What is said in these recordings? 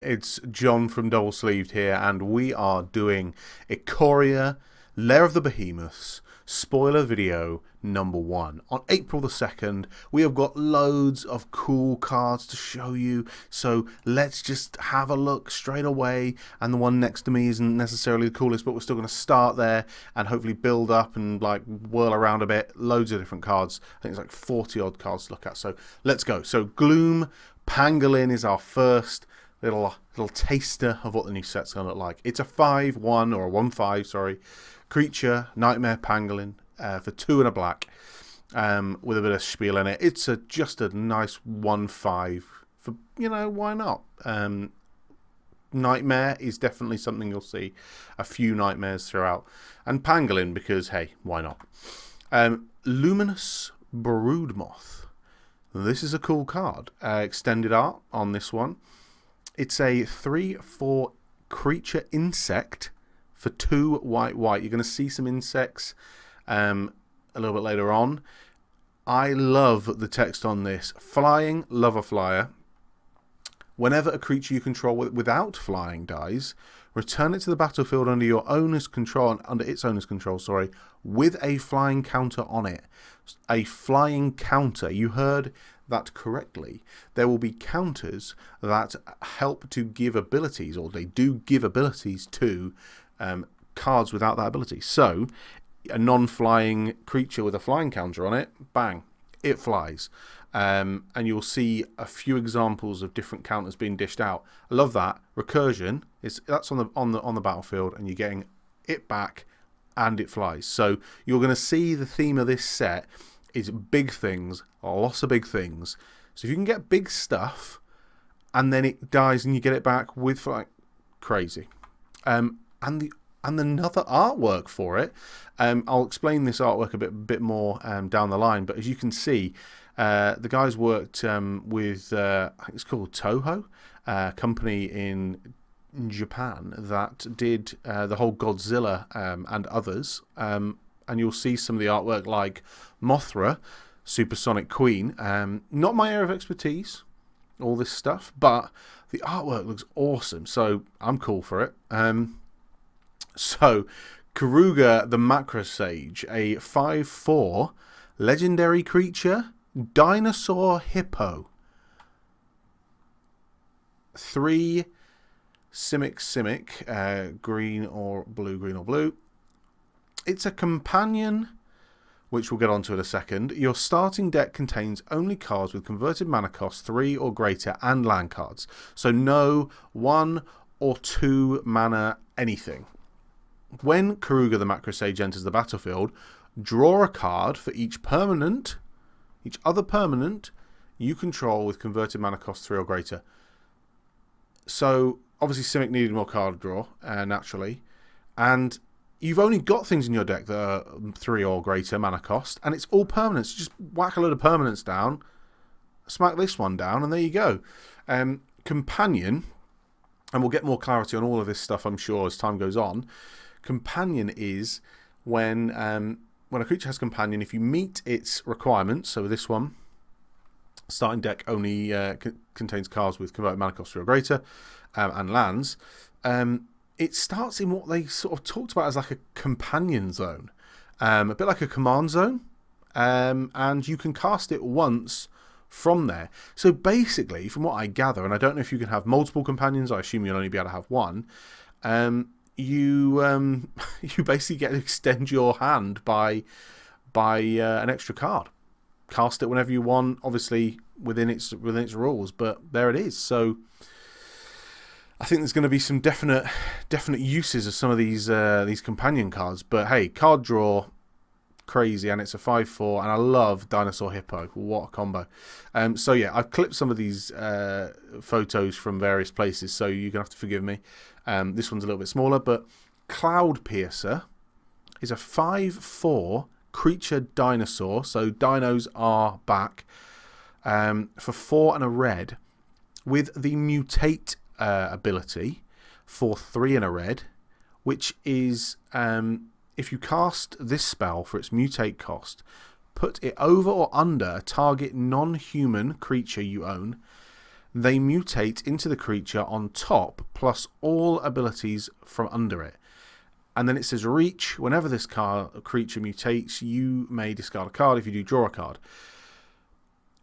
It's John from Double Sleeved here, and we are doing Ikoria, Lair of the Behemoths, spoiler video number 1. On April the 2nd, we have got loads of cool cards to show you, so let's just have a look straight away. And the one next to me isn't necessarily the coolest, but we're still going to start there and hopefully build up and like whirl around a bit. Loads of different cards. I think it's like 40 odd cards to look at, so let's go. So Gloom Pangolin is our first little taster of what the new set's going to look like. It's a 5/1 or a 1/5, sorry, creature, Nightmare Pangolin for 2 and a black with a bit of spiel in it. It's just a nice 1/5 for, why not? Nightmare is definitely something you'll see a few nightmares throughout. And Pangolin because, hey, why not? Luminous Brood Moth. This is a cool card. Extended art on this one. It's a 3/4 creature insect for 2 white. You're going to see some insects a little bit later on. I love the text on this. Flying, love a flyer. Whenever a creature you control without flying dies, return it to the battlefield under your owner's control, with a flying counter on it. A flying counter. You heard that correctly. There will be counters that help to give abilities, or they do give abilities to cards without that ability. So a non-flying creature with a flying counter on it, bang, it flies. And you'll see a few examples of different counters being dished out. I love that. Recursion that's on the battlefield, and you're getting it back and it flies. So you're going to see the theme of this set is big things, lots of big things. So if you can get big stuff and then it dies and you get it back with like crazy. And another artwork for it. I'll explain this artwork a bit more down the line, but as you can see, the guys worked with I think it's called Toho, a company in Japan that did the whole Godzilla and others. And you'll see some of the artwork like Mothra, Supersonic Queen. Not my area of expertise, all this stuff, but the artwork looks awesome, so I'm cool for it. So, Karuga the macrophage, a 5/4 legendary creature, Dinosaur Hippo. 3 Simic, green or blue. It's a companion, which we'll get onto in a second. Your starting deck contains only cards with converted mana cost 3 or greater and land cards. So no 1 or 2 mana anything. When Karuga the macrophage enters the battlefield, draw a card for each other permanent you control with converted mana cost 3 or greater. So obviously Simic needed more card draw, naturally, and you've only got things in your deck that are 3 or greater mana cost, and it's all permanents. Just whack a load of permanents down, smack this one down, and there you go. Companion, and we'll get more clarity on all of this stuff, I'm sure, as time goes on. Companion is when a creature has companion, if you meet its requirements, so this one, starting deck only contains cards with converted mana cost 3 or greater, and lands, it starts in what they sort of talked about as like a companion zone, a bit like a command zone, and you can cast it once from there. So basically, from what I gather, and I don't know if you can have multiple companions, I assume you'll only be able to have one, you basically get to extend your hand by an extra card. Cast it whenever you want, obviously within its rules, but there it is. So I think there's going to be some definite uses of some of these companion cards. But hey, card draw, crazy, and it's a 5/4, and I love Dinosaur Hippo. What a combo! So yeah, I've clipped some of these photos from various places, so you're gonna have to forgive me. This one's a little bit smaller, but Cloud Piercer is a 5/4 creature dinosaur. So dinos are back for 4 and a red with the mutate ability for 3 and a red, which is if you cast this spell for its mutate cost, put it over or under a target non-human creature you own, they mutate into the creature on top, plus all abilities from under it. And then it says reach. Whenever this creature mutates, you may discard a card. If you do, draw a card.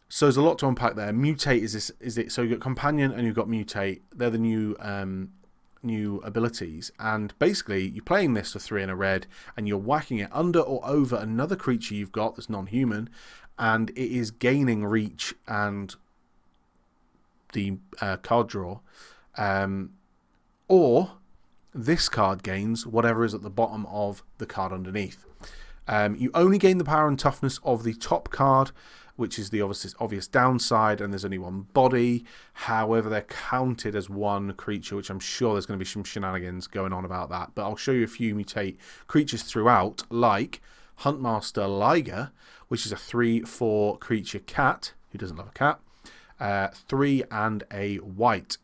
So there's a lot to unpack there. Mutate is it? So you've got companion and you've got mutate. They're the new abilities, and basically you're playing this for 3 and a red, and you're whacking it under or over another creature you've got that's non-human, and it is gaining reach and the card draw, or this card gains whatever is at the bottom of the card underneath. You only gain the power and toughness of the top card, which is the obvious downside, and there's only one body. However, they're counted as one creature, which I'm sure there's going to be some shenanigans going on about that. But I'll show you a few mutate creatures throughout, like Huntmaster Liger, which is a 3/4 creature cat. Who doesn't love a cat? 3 and a white.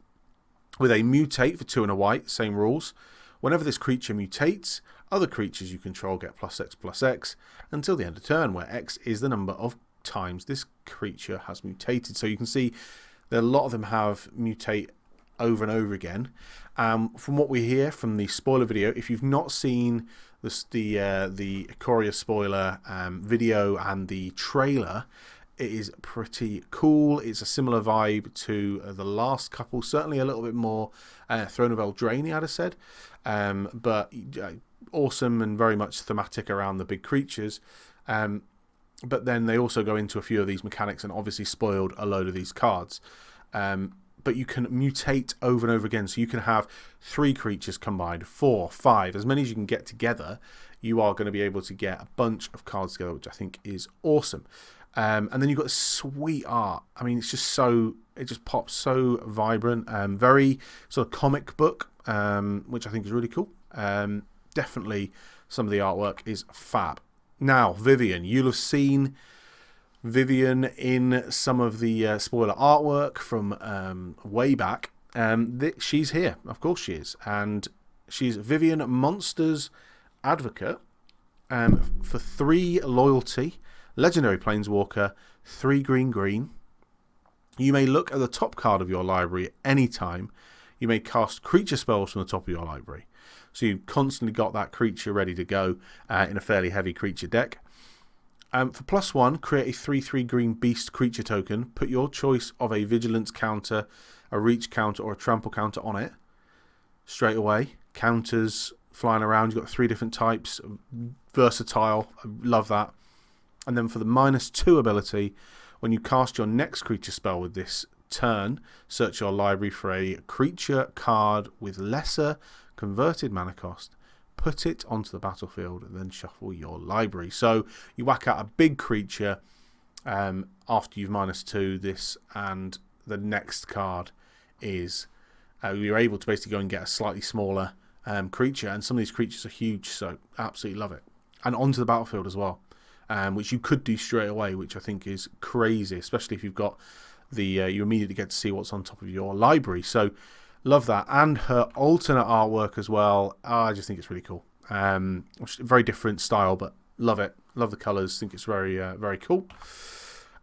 With a mutate for 2 and a white, same rules. Whenever this creature mutates, other creatures you control get +X/+X until the end of turn, where X is the number of times this creature has mutated. So you can see that a lot of them have mutate over and over again. From what we hear from the spoiler video, if you've not seen the Ikoria spoiler video and the trailer, it is pretty cool. It's a similar vibe to the last couple, certainly a little bit more Throne of Eldraine, I'd have said, but awesome and very much thematic around the big creatures. But then they also go into a few of these mechanics and obviously spoiled a load of these cards. But you can mutate over and over again. So you can have 3 creatures combined, 4, 5, as many as you can get together. You are going to be able to get a bunch of cards together, which I think is awesome. And then you've got sweet art. I mean, it's just so, it just pops so vibrant. Very sort of comic book, which I think is really cool. Definitely some of the artwork is fab. Now, Vivien, you'll have seen Vivien in some of the spoiler artwork from way back. She's here, of course she is, and she's Vivien Monsters Advocate for 3 loyalty, legendary planeswalker, 3 green. You may look at the top card of your library at any time. You may cast creature spells from the top of your library. So you've constantly got that creature ready to go in a fairly heavy creature deck. For +1, create a 3/3 green beast creature token. Put your choice of a vigilance counter, a reach counter, or a trample counter on it. Straight away, counters flying around. You've got 3 different types. Versatile. I love that. And then for the -2 ability, when you cast your next creature spell with this turn, search your library for a creature card with lesser converted mana cost, put it onto the battlefield, and then shuffle your library. So you whack out a big creature after you've -2 this, and the next card is you're able to basically go and get a slightly smaller creature, and some of these creatures are huge, so absolutely love it. And onto the battlefield as well, which you could do straight away, which I think is crazy, especially if you've got the you immediately get to see what's on top of your library. So love that. And her alternate artwork as well. I just think it's really cool. Very different style, but love it. Love the colours. Think it's very, very cool.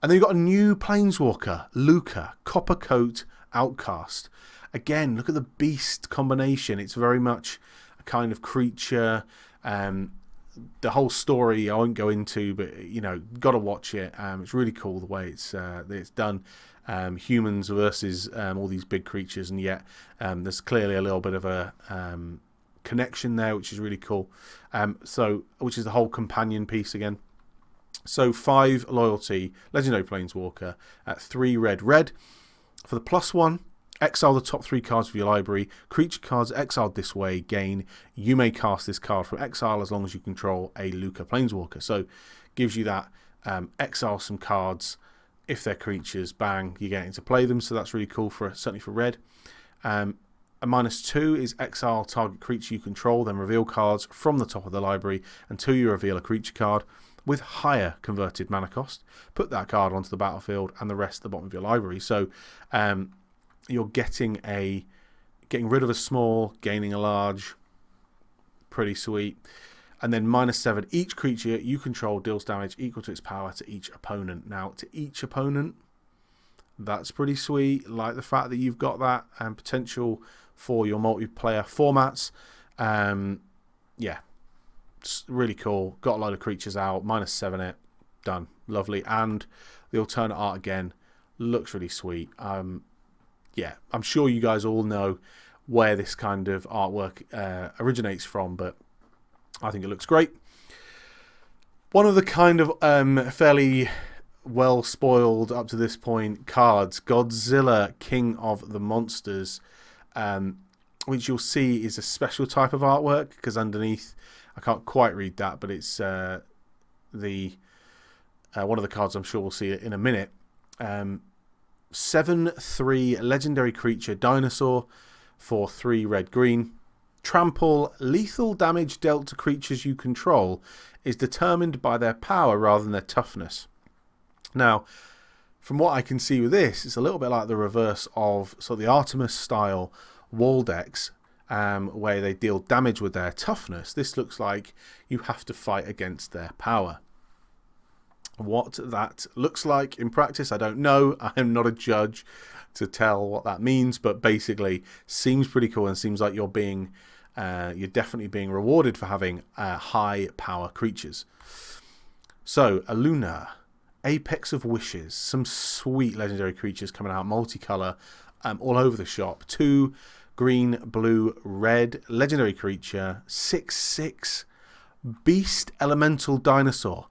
And then you've got a new Planeswalker, Luca, Copper Coat Outcast. Again, look at the beast combination. It's very much a kind of creature. The whole story I won't go into, but you know, got to watch it. It's really cool the way it's done. Humans versus all these big creatures, and yet there's clearly a little bit of a connection there, which is really cool. Which is the whole companion piece again. So 5 loyalty, legendary planeswalker at 3 red. For the +1, exile the top 3 cards of your library. Creature cards exiled this way gain. You may cast this card from exile as long as you control a Luca planeswalker. So gives you that exile some cards. If they're creatures, bang, you get to play them. So that's really cool, certainly for red. A -2 is exile target creature you control, then reveal cards from the top of the library until you reveal a creature card with higher converted mana cost. Put that card onto the battlefield and the rest at the bottom of your library. So you're getting rid of a small, gaining a large. Pretty sweet. And then -7, each creature you control deals damage equal to its power to each opponent. Now, to each opponent, That's pretty sweet. Like the fact that you've got that potential for your multiplayer formats. Yeah, it's really cool. Got a load of creatures out. -7 it. Done. Lovely. And the alternate art again looks really sweet. Yeah, I'm sure you guys all know where this kind of artwork originates from, but I think it looks great. One of the kind of fairly well spoiled up to this point cards, Godzilla, King of the Monsters, which you'll see is a special type of artwork, because underneath, I can't quite read that, but it's one of the cards I'm sure we'll see it in a minute. 7/3 legendary creature Dinosaur for 3 red-green. Trample, lethal damage dealt to creatures you control is determined by their power rather than their toughness. Now, from what I can see with this, it's a little bit like the reverse of the Artemis style wall decks, where they deal damage with their toughness. This looks like you have to fight against their power. What that looks like in practice, I don't know. I'm not a judge to tell what that means, but basically seems pretty cool, and seems like you're definitely being rewarded for having high power creatures. So a Lunar, Apex of Wishes, some sweet legendary creatures coming out, multicolor, all over the shop. 2 green, blue, red, legendary creature, 6/6, Beast Elemental Dinosaur.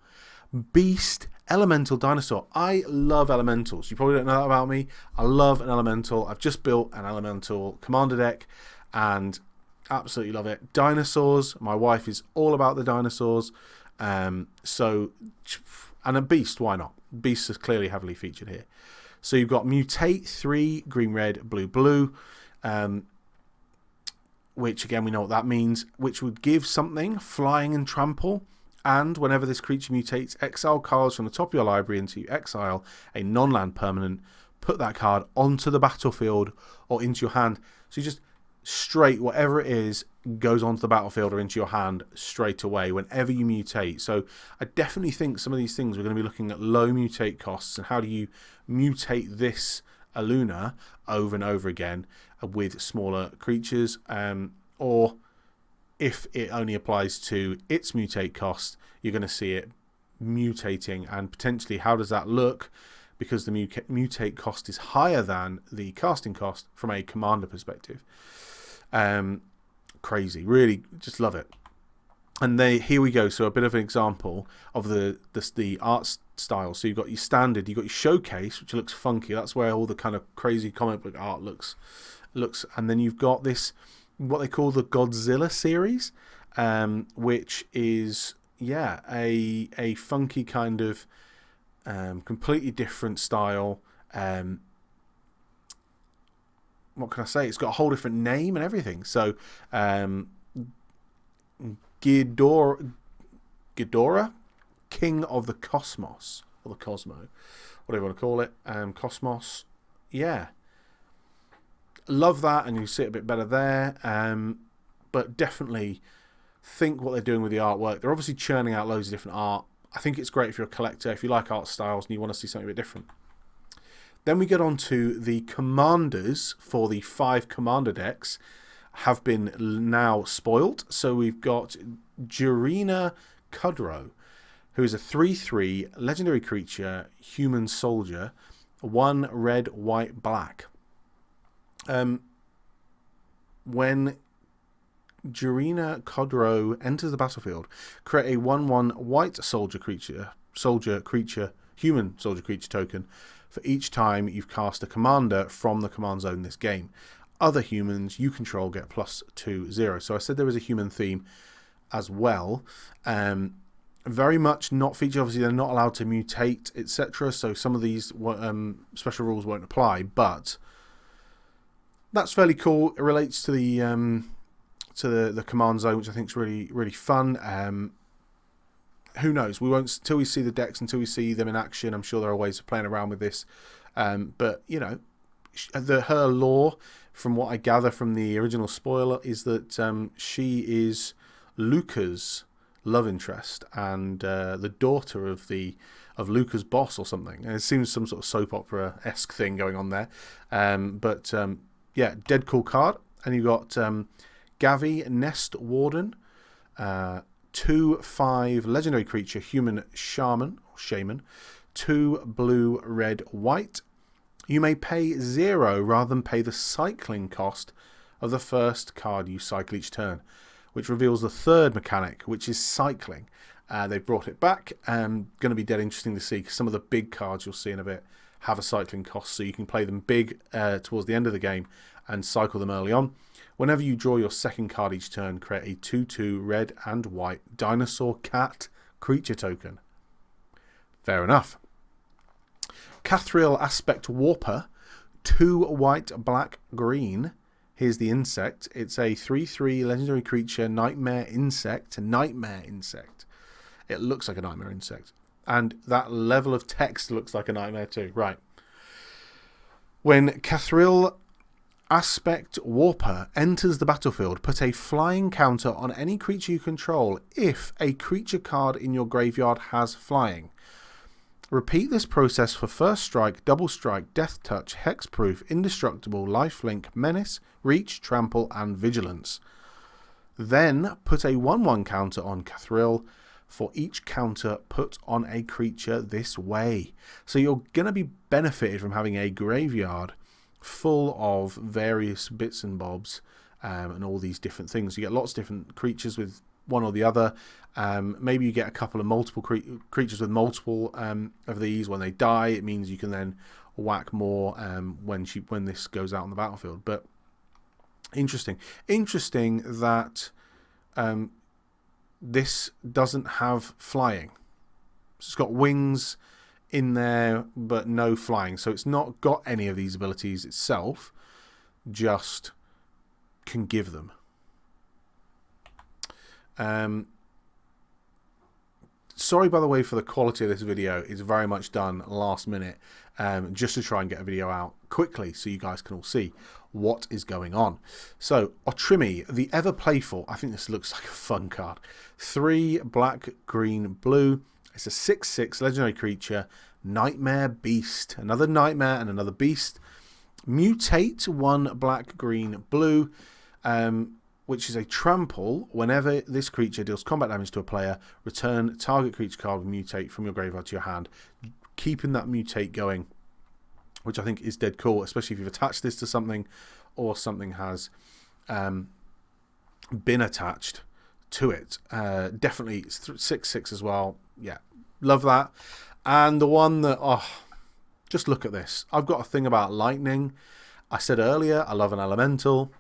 Beast Elemental Dinosaur. I love elementals. You probably don't know that about me. I love an elemental. I've just built an elemental commander deck and absolutely love it. Dinosaurs. My wife is all about the dinosaurs. And a beast, why not? Beast is clearly heavily featured here. So you've got Mutate, 3 green, red, blue, blue. Which again, we know what that means, which would give something flying and trample. And whenever this creature mutates, exile cards from the top of your library into exile a non-land permanent. Put that card onto the battlefield or into your hand. So you just straight, whatever it is, goes onto the battlefield or into your hand straight away whenever you mutate. So I definitely think some of these things we're going to be looking at low mutate costs, and how do you mutate this Lunar over and over again with smaller creatures, or if it only applies to its mutate cost, you're going to see it mutating, and potentially how does that look, because the mutate cost is higher than the casting cost from a commander perspective. Crazy, really just love it. And here we go. So a bit of an example of the art style. So you've got your standard, you've got your showcase, which looks funky. That's where all the kind of crazy comic book art looks, and then you've got this, what they call the Godzilla series, which is a funky kind of completely different style. What can I say? It's got a whole different name and everything. So Ghidorah, King of the Cosmos, or the Cosmo, whatever you want to call it. Cosmos, yeah. Love that, and you see it a bit better there. But definitely think what they're doing with the artwork. They're obviously churning out loads of different art. I think it's great if you're a collector, if you like art styles and you want to see something a bit different. Then we get on to the commanders for the 5 commander decks have been now spoiled. So we've got Jurina Kudrow, who is a 3/3 legendary creature, human soldier, 1 red, white, black. When Jurina Kudrow enters the battlefield, create a 1/1 white human soldier creature token for each time you've cast a commander from the command zone in this game. Other humans you control get +2/0. So I said there was a human theme as well. Very much not featured. Obviously, they're not allowed to mutate, etc. So some of these special rules won't apply, but that's fairly cool. It relates to the command zone, which I think is really, really fun. Who knows? We won't until we see the decks, until we see them in action. I'm sure there are ways of playing around with this. But you know, her lore, from what I gather from the original spoiler, is that she is Luca's love interest and the daughter of Luca's boss or something. And it seems some sort of soap opera-esque thing going on there. Yeah, dead cool card. And you've got Gavi, Nest Warden, 2/5 legendary creature, human shaman, 2 blue, red, white. You may pay 0 rather than pay the cycling cost of the first card you cycle each turn, which reveals the third mechanic, which is cycling. They've brought it back. Going to be dead interesting to see, because some of the big cards you'll see in a bit have a cycling cost, so you can play them big towards the end of the game and cycle them early on. Whenever you draw your second card each turn, create a 2/2 red and white dinosaur cat creature token. Fair enough. Cathril Aspect Warper, 2 white, black, green. Here's the insect. It's a 3/3 legendary creature, nightmare insect. It looks like a nightmare insect. And that level of text looks like a nightmare too. Right. When Cathril Aspect Warper enters the battlefield, put a flying counter on any creature you control if a creature card in your graveyard has flying. Repeat this process for First Strike, Double Strike, Death Touch, Hexproof, Indestructible, Lifelink, Menace, Reach, Trample, and Vigilance. Then put a 1/1 counter on Cathril for each counter put on a creature this way. So you're going to be benefited from having a graveyard full of various bits and bobs and all these different things. You get lots of different creatures with one or the other. Maybe you get a couple of multiple creatures with multiple of these. When they die, it means you can then whack more when this goes out on the battlefield. But interesting that this doesn't have flying. It's got wings in there, but no flying. So it's not got any of these abilities itself, just can give them. Sorry, by the way, for the quality of this video. It's very much done last minute, just to try and get a video out quickly so you guys can all see what is going on. So, Otrimi, the Ever Playful. I think this looks like a fun card. 3 black, green, blue. It's a 6/6 legendary creature, Nightmare Beast. Another nightmare and another beast. Mutate, 1 black, green, blue, which is a trample. Whenever this creature deals combat damage to a player, return target creature card with Mutate from your graveyard to your hand. Keeping that Mutate going, which I think is dead cool, especially if you've attached this to something or something has been attached to it. Definitely 6/6 as well. Yeah, love that. And the one that, just look at this. I've got a thing about lightning. I said earlier, I love an elemental.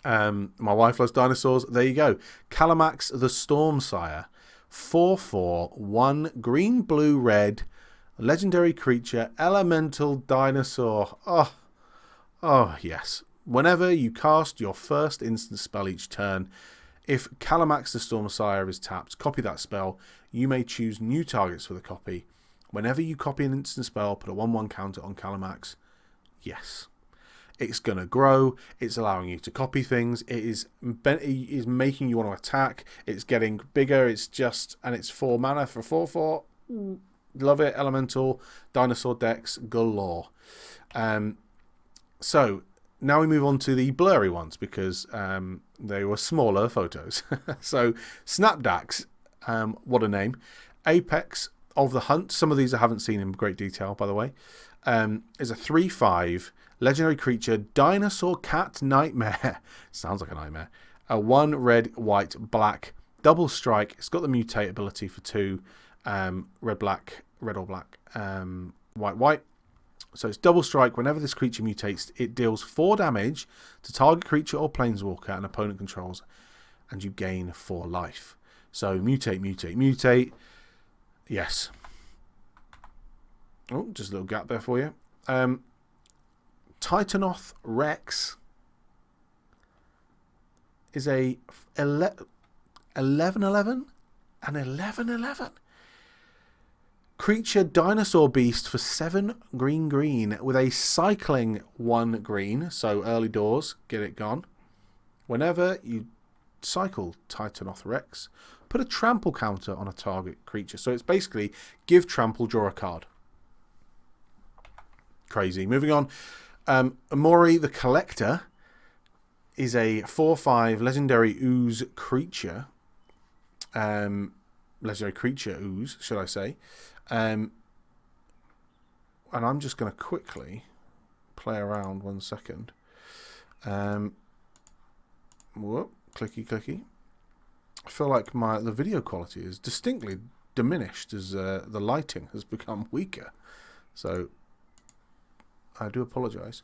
My wife loves dinosaurs. There you go. Calamax the Stormsire. 4/4, 1 green, blue, red, legendary creature, elemental dinosaur. Oh yes. Whenever you cast your first instant spell each turn, if Calamax the Stormsire is tapped, copy that spell. You may choose new targets for the copy. Whenever you copy an instant spell, put a 1/1 counter on Calamax. Yes. It's going to grow. It's allowing you to copy things. It is making you want to attack. It's getting bigger. It's 4 mana for 4/4. Love it. Elemental dinosaur decks galore. So now we move on to the blurry ones, because they were smaller photos. So Snapdax, what a name. Apex of the Hunt. Some of these I haven't seen in great detail, by the way. Is a 3/5 legendary creature, dinosaur cat nightmare. Sounds like a nightmare. A 1 red, white, black, double strike. It's got the mutate ability for 2 red, black, red or black, white, white. So it's double strike. Whenever this creature mutates, it deals 4 damage to target creature or planeswalker an opponent controls, and you gain 4 life. So mutate, mutate, mutate. Yes. Oh, just a little gap there for you. Titanoth Rex is a 11/11 and 11/11 creature dinosaur beast for 7 green green with a cycling 1 green. So early doors, get it gone. Whenever you cycle Titanoth Rex, put a trample counter on a target creature. So it's basically give trample, draw a card. Crazy. Moving on. Amori the Collector is a 4/5 legendary ooze creature. Legendary creature ooze, should I say. And I'm just going to quickly play around 1 second. Whoop, clicky, clicky. I feel like the video quality is distinctly diminished as the lighting has become weaker. So I do apologise.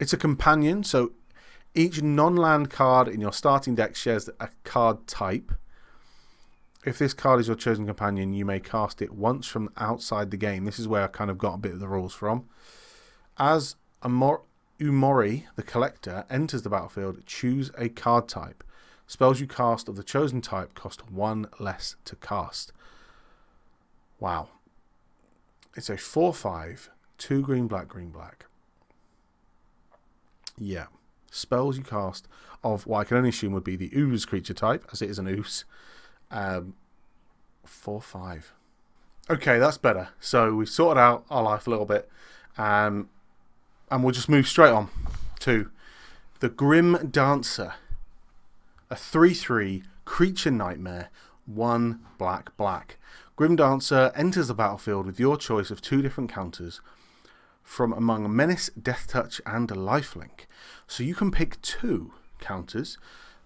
It's a companion, so each non-land card in your starting deck shares a card type. If this card is your chosen companion, you may cast it once from outside the game. This is where I kind of got a bit of the rules from. As Umori, the Collector, enters the battlefield, choose a card type. Spells you cast of the chosen type cost 1 less to cast. Wow. It's a 4/5, 2 green, black, green, black. Yeah. Spells you cast of what I can only assume would be the ooze creature type, as it is an ooze. 4/5. Okay, that's better. So we've sorted out our life a little bit. And we'll just move straight on to the Grim Dancer. A 3/3 creature nightmare, 1 black, black. Grim Dancer enters the battlefield with your choice of 2 different counters from among Menace, Death Touch, and Lifelink. So you can pick 2 counters,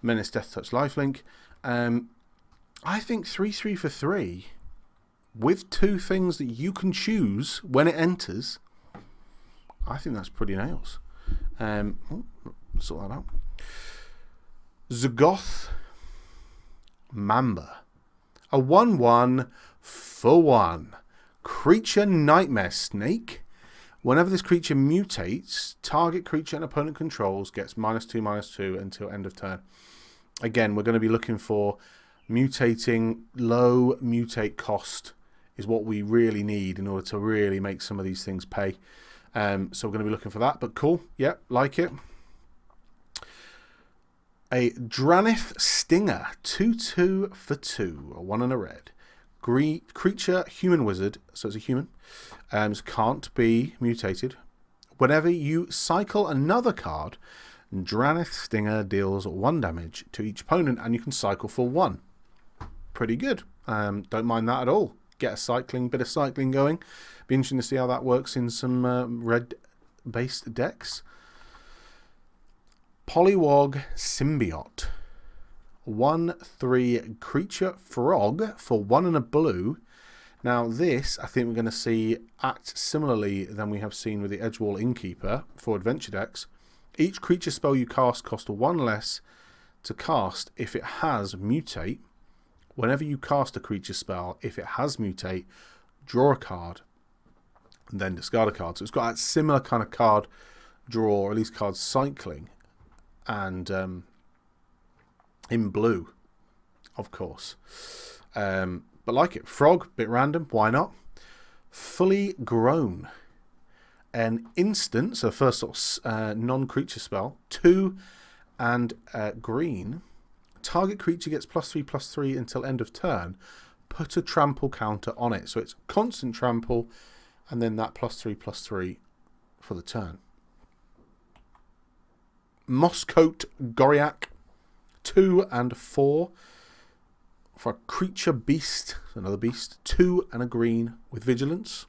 Menace, Death Touch, Lifelink. I think 3/3 for 3, with 2 things that you can choose when it enters. I think that's pretty nails. Sort that out. Zagoth Mamba. A 1/1 for 1. Creature Nightmare Snake. Whenever this creature mutates, target creature and opponent controls gets -2/-2 until end of turn. Again, we're going to be looking for mutating. Low mutate cost is what we really need in order to really make some of these things pay. So we're going to be looking for that. But cool. Yep, like it. A Dranith Stinger. 2/2 for 2. A 1 and a red. Creature, human wizard. So it's a human. Can't be mutated. Whenever you cycle another card, Dranith Stinger deals 1 damage to each opponent, and you can cycle for 1. Pretty good. Don't mind that at all. Get a bit of cycling going. Be interesting to see how that works in some red-based decks. Polliwog Symbiont. 1/3 creature frog for 1 and a blue. Now this, I think we're going to see act similarly than we have seen with the Edgewall Innkeeper for adventure decks. Each creature spell you cast costs 1 less to cast if it has mutate. Whenever you cast a creature spell, if it has mutate, draw a card and then discard a card. So it's got that similar kind of card draw, or at least card cycling, and in blue, of course. But like it. Frog, bit random, why not? Fully Grown. An instant, so first sort of non-creature spell, 2 and green. Target creature gets +3/+3 until end of turn. Put a trample counter on it. So it's constant trample and then that +3/+3 for the turn. Mosscoat Goriak. 2 and 4 for a creature beast. Another beast. 2 and a green with vigilance.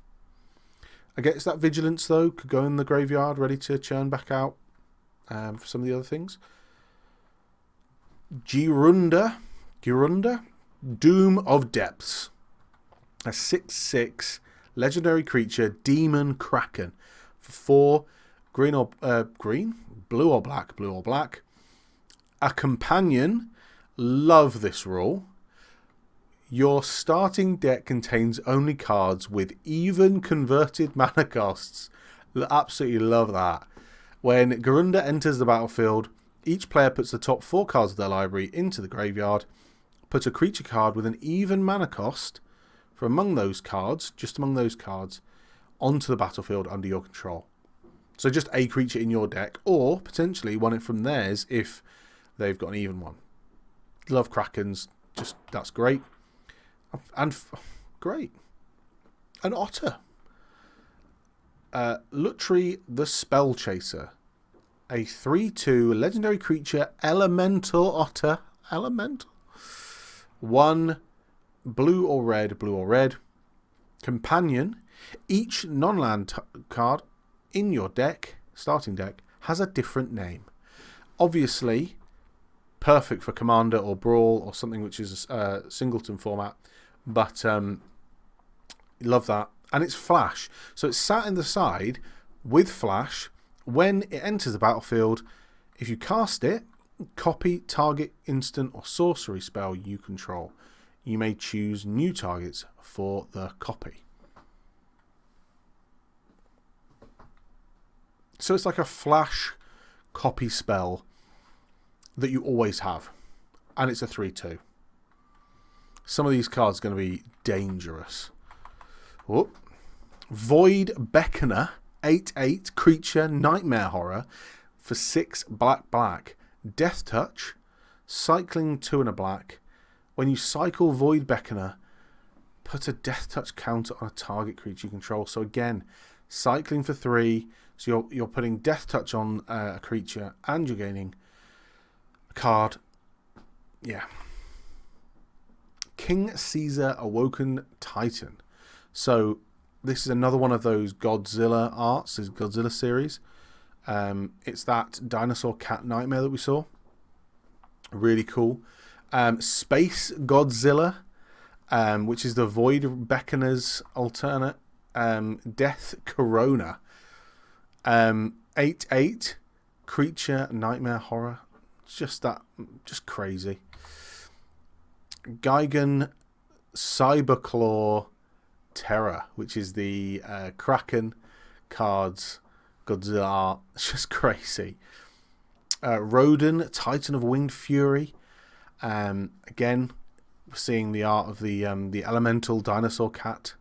I guess that vigilance, though, could go in the graveyard ready to churn back out for some of the other things. Girunda, Doom of Depths. A 6/6 legendary creature, demon Kraken. For 4, green or blue or black. A companion. Love this rule. Your starting deck contains only cards with even converted mana costs. Absolutely love that. When Girunda enters the battlefield, each player puts the top 4 cards of their library into the graveyard. Put a creature card with an even mana cost from among those cards, just among those cards, onto the battlefield under your control. So just a creature in your deck, or potentially one from theirs if they've got an even one. Love Krakens. Just, that's great. And great. An otter. Lutri the Spell Chaser. A 3/2 legendary creature, elemental otter. Elemental. 1 blue or red. Companion. Each non-land card in your deck, starting deck, has a different name. Obviously, perfect for Commander or Brawl or something which is a singleton format. But love that. And it's flash. So it's sat in the side with flash. When it enters the battlefield, if you cast it, copy target instant or sorcery spell you control. You may choose new targets for the copy. So it's like a flash copy spell that you always have. And it's a 3/2. Some of these cards are going to be dangerous. Whoop. Void Beckoner, 8/8 creature, nightmare horror for 6 black. Death touch, cycling 2 and a black. When you cycle Void Beckoner, put a death touch counter on a target creature you control. So again, cycling for 3. So you're putting death touch on a creature and you're gaining a card. Yeah. King Caesar Awoken Titan. So this is another one of those Godzilla arts, this Godzilla series. It's that dinosaur cat nightmare that we saw. Really cool. Space Godzilla, which is the Void Beckoner's alternate. Death Corona. 8/8 creature, nightmare horror. It's just crazy. Gigan Cyberclaw Terror, which is the Kraken cards Godzilla art. It's just crazy. Rodin, Titan of Winged Fury. Again, we're seeing the art of the elemental dinosaur cat.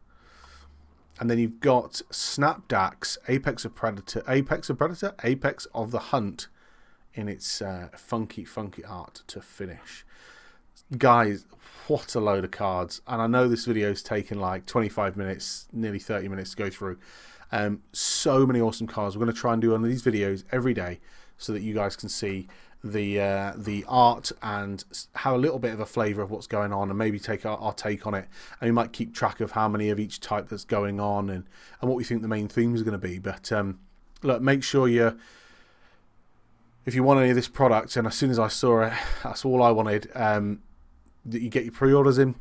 And then you've got Snapdax, Apex of Predator, Apex of the Hunt, in its funky art to finish. Guys, what a load of cards. And I know this video's taken like 25 minutes, nearly 30 minutes to go through. So many awesome cards. We're going to try and do one of these videos every day so that you guys can see the art and have a little bit of a flavour of what's going on, and maybe take our take on it. And we might keep track of how many of each type that's going on and what we think the main themes are going to be. But look, make sure if you want any of this product, and as soon as I saw it, that's all I wanted, that you get your pre-orders in.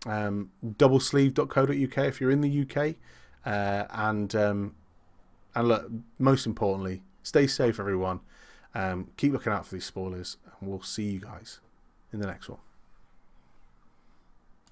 Doublesleeve.co.uk if you're in the UK. And look, most importantly, stay safe, everyone. Keep looking out for these spoilers, and we'll see you guys in the next one.